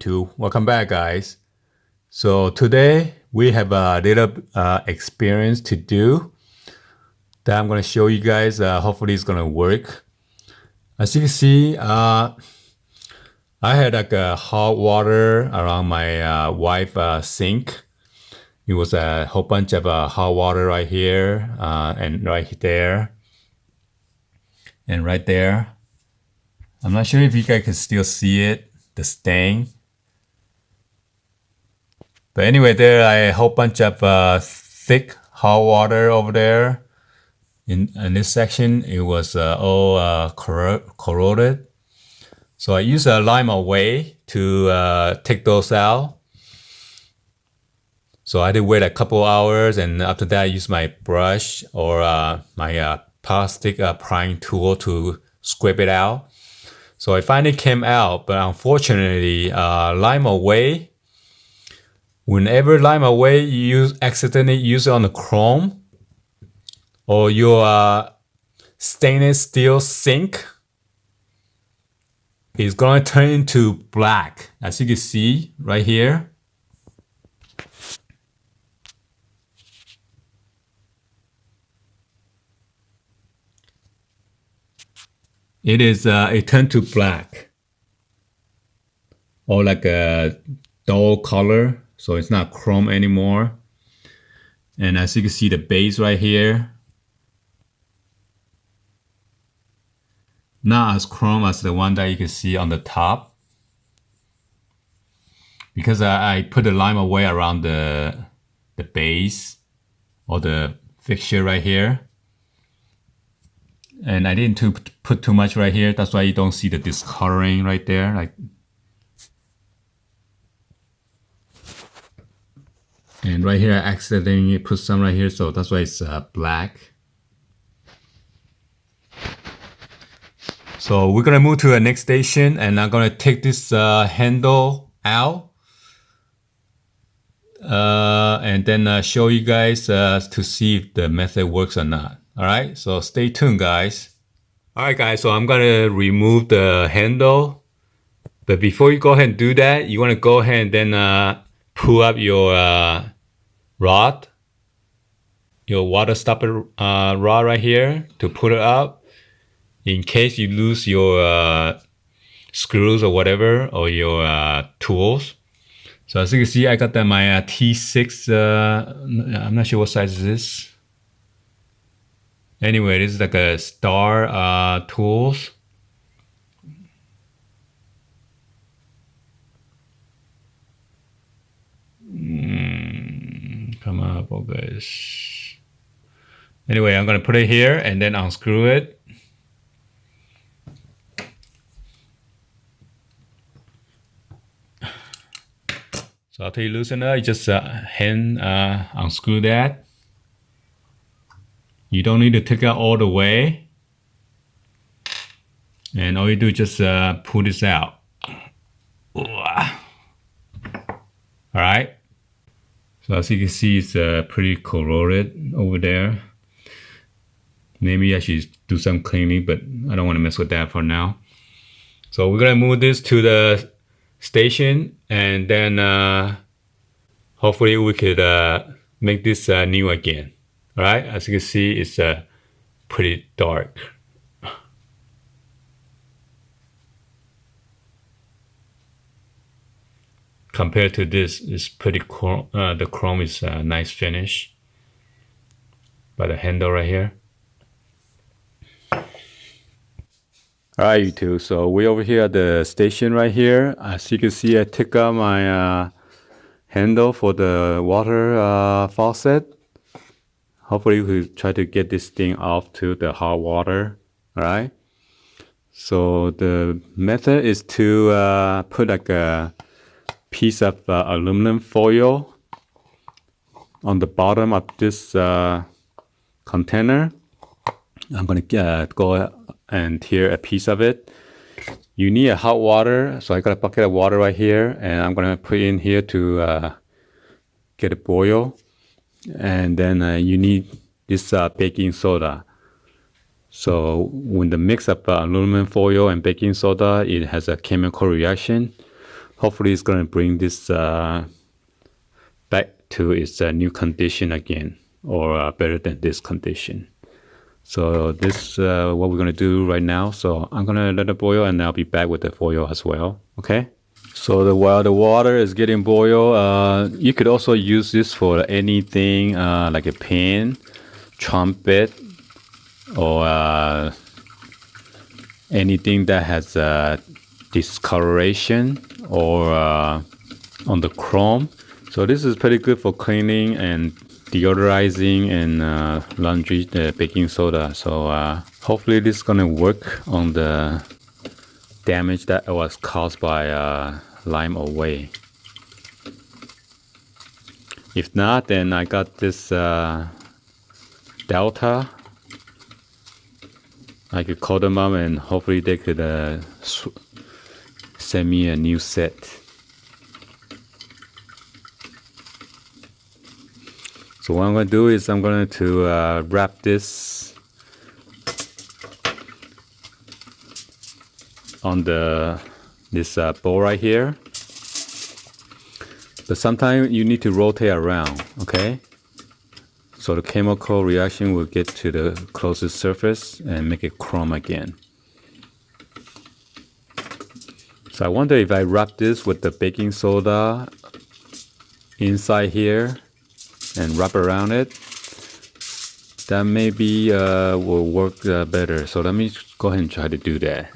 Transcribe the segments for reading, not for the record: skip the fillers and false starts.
YouTube. Welcome back, guys. So today we have a little experience to do that I'm going to show you guys. Hopefully it's going to work. As you can see, I had like a hot water around my wife's sink. It was a whole bunch of hot water right here and right there and right there. I'm not sure if you guys can still see it, the stain. But anyway, there are a whole bunch of thick hot water over there. In this section, it was all corroded. So I used a lime away to take those out. So I did wait a couple hours, and after that I used my brush or my plastic prying tool to scrape it out. So it finally came out, but unfortunately, lime away, whenever lime away you accidentally use it on the chrome or your stainless steel sink, it's going to turn into black, as you can see right here. It turned to black or like a dull color, so it's not chrome anymore. And as you can see, the base right here, not as chrome as the one that you can see on the top, because I put the lime away around the base or the fixture right here. And I didn't put too much right here. That's why you don't see the discoloring right there. And right here, I accidentally put some right here, so that's why it's black. So we're gonna move to the next station, and I'm gonna take this handle out, and then show you guys to see if the method works or not. All right, so stay tuned, guys. All right, guys, so I'm gonna remove the handle, but before you go ahead and do that, you wanna go ahead and then pull up your rod, your water stopper rod right here to put it up in case you lose your screws or whatever, or your tools. So as you can see, I got my T6, I'm not sure what size is this. Anyway, this is like a star tools. Come on, focus. Anyway, I'm gonna put it here and then unscrew it. So after you loosen it, you just hand unscrew that. You don't need to take it all the way. And all you do is just pull this out. Alright. So as you can see, it's pretty corroded over there. Maybe I should do some cleaning, but I don't want to mess with that for now. So we're gonna move this to the station, and then hopefully we could make this new again. All right, as you can see, it's pretty dark. Compared to this, it's pretty cool. The chrome is a nice finish by the handle right here. All right, YouTube, so we're over here at the station right here. As you can see, I took out my handle for the water faucet. Hopefully we will try to get this thing off to the hot water. All right. So the method is to put like a piece of aluminum foil on the bottom of this container. I'm gonna go and tear a piece of it. You need a hot water, so I got a bucket of water right here, and I'm gonna put it in here to get it boil. And then you need this baking soda. So when the mix of aluminum foil and baking soda, it has a chemical reaction. hopefully it's going to bring this back to its new condition again, or better than this condition. So this what we're going to do right now. So I'm going to let it boil, and I'll be back with the foil as well. Okay. So while the water is getting boiled, you could also use this for anything like a pan, trumpet, or anything that has discoloration or on the chrome. So this is pretty good for cleaning and deodorizing and laundry, the baking soda. So hopefully this is gonna work on the damage that was caused by lime away. If not, then I got this Delta. I could call them up and hopefully they could send me a new set. So what I'm going to do is I'm going to wrap this on this bowl right here. But sometimes you need to rotate around, okay? So the chemical reaction will get to the closest surface and make it chrome again. So I wonder if I wrap this with the baking soda inside here and wrap around it, that maybe will work better. So let me go ahead and try to do that.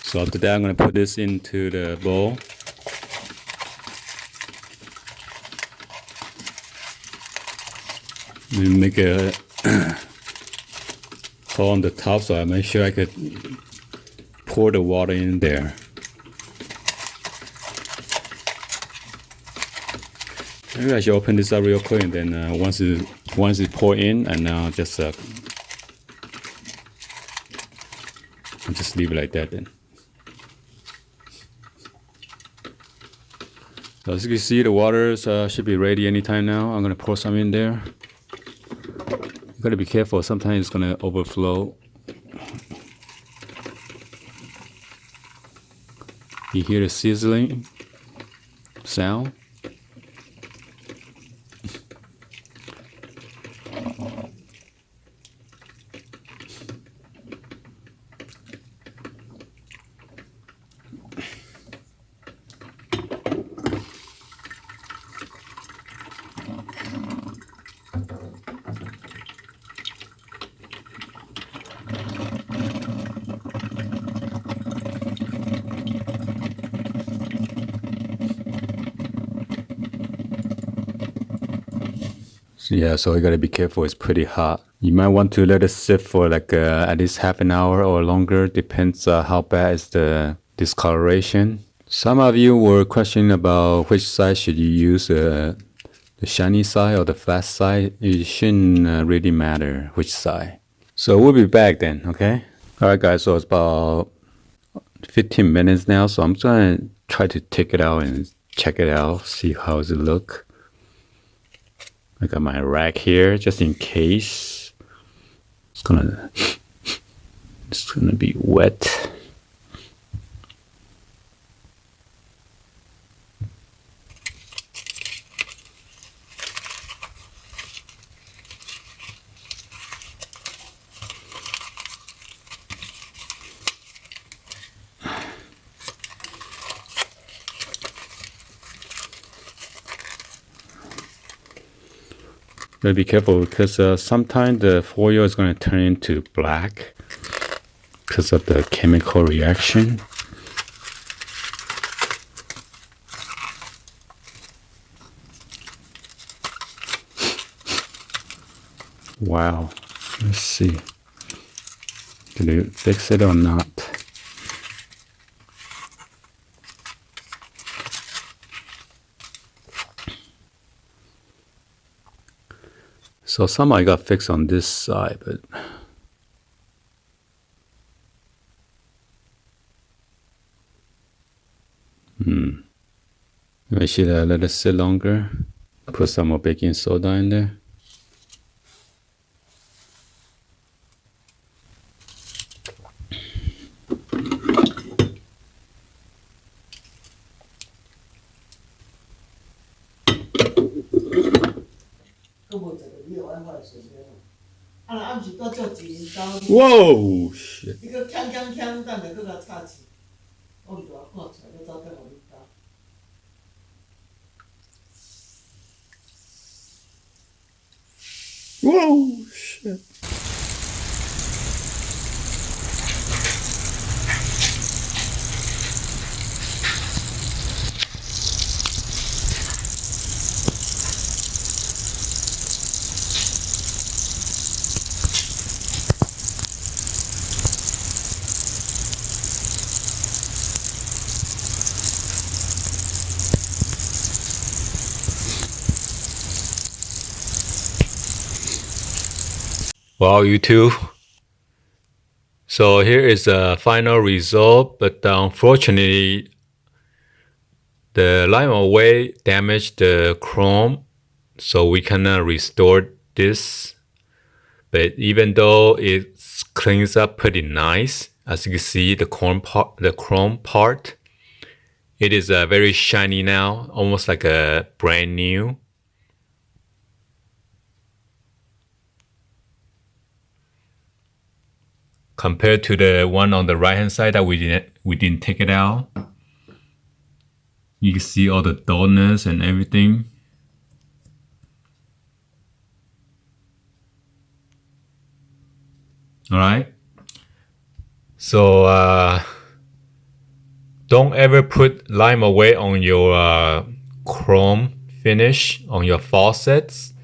So after that, I'm going to put this into the bowl. And make a hole on the top so I make sure I could pour the water in there. Maybe I should open this up real quick, and then once it pour in, and now just leave it like that then. So as you can see, the water should be ready anytime now. I'm gonna pour some in there. You gotta be careful, sometimes it's gonna overflow. You hear the sizzling sound? Yeah, so you gotta be careful, it's pretty hot. You might want to let it sit for like at least half an hour or longer, depends how bad is the discoloration. Some of you were questioning about which side should you use, the shiny side or the flat side. It shouldn't really matter which side. So we'll be back then, okay? Alright guys, so it's about 15 minutes now, so I'm gonna try to take it out and check it out, see how does it look. I got my rack here just in case. It's gonna be wet. Gotta be careful because sometimes the foil is going to turn into black because of the chemical reaction. Wow. Let's see. Did it fix it or not? So some I got fixed on this side, but I should let it sit longer. Put some more baking soda in there. Whoa! Shit. Whoa! Shit. Wow, you two. So here is the final result, but unfortunately, the lime away damaged the chrome, so we cannot restore this. But even though it cleans up pretty nice, as you can see, the chrome part, it is very shiny now, almost like a brand new. Compared to the one on the right hand side that we didn't take it out. You can see all the dullness and everything. All right. So don't ever put lime away on your chrome finish on your faucets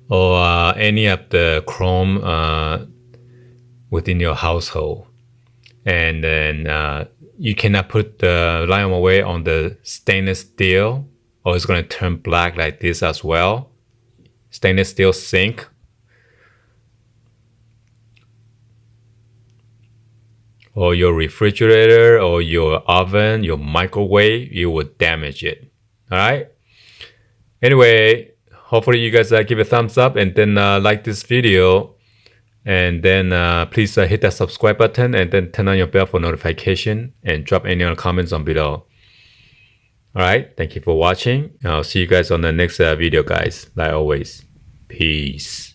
or any of the chrome within your household. And then you cannot put the lime away on the stainless steel, or it's going to turn black like this as well. Stainless steel sink. Or your refrigerator or your oven, your microwave, you will damage it. All right. Anyway, hopefully you guys give a thumbs up and then like this video. And then please hit that subscribe button and then turn on your bell for notification and drop any other comments on below. All right. Thank you for watching. I'll see you guys on the next video, guys. Like always. Peace.